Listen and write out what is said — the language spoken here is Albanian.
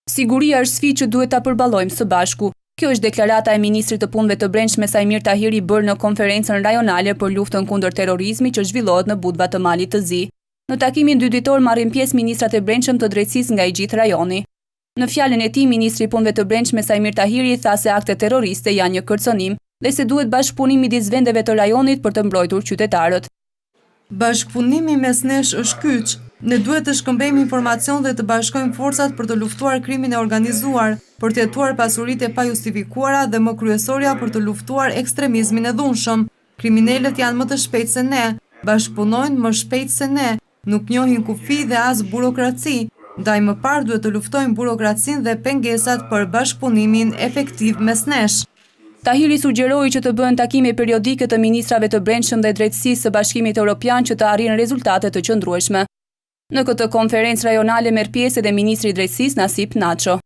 Siguria është sfidë që duhet ta përballojmë së bashku. Kjo është deklarata e ministrit të punëve të brendshme Sajmir Tahiri bërë në konferencën rajonale për luftën kundër terrorizmit që zhvillohet në Budva të Malit të Zi. Në takimin 2 ditor marrin pjesë ministrat e brendshëm të drejtësisë nga i gjithë rajoni. Në fjalën e tij, ministri i punëve të brendshme Sajmir Tahiri tha se aktet terroriste janë një kërcënim dhe se duhet bashkëpunim midis vendeve të rajonit për të mbrojtur qytetarët. Bashkëpunimi mes nesh është kyç. Ne duhet të shkëmbejmë informacion dhe të bashkojmë forcat për të luftuar krimin e organizuar, për të jetuar pasuritë e pajustifikuara dhe më kryesorja për të luftuar ekstremizmin e dhunshëm. Kriminalët janë më të shpejtë se ne, bashkëpunojnë më shpejt se ne, nuk njohin kufi dhe as burokraci. Ndaj më parë duhet të luftojmë burokracinë dhe pengesat për bashkëpunimin efektiv mes nesh. Tahiri sugjeroi që të bëhen takime periodike të ministrave të brendshëm dhe drejtësisë së Bashkimit Evropian që të arrijnë rezultate të qëndrueshme. Në këtë konferencë rajonale merr pjesë edhe ministri i drejtësisë Nasip Naço.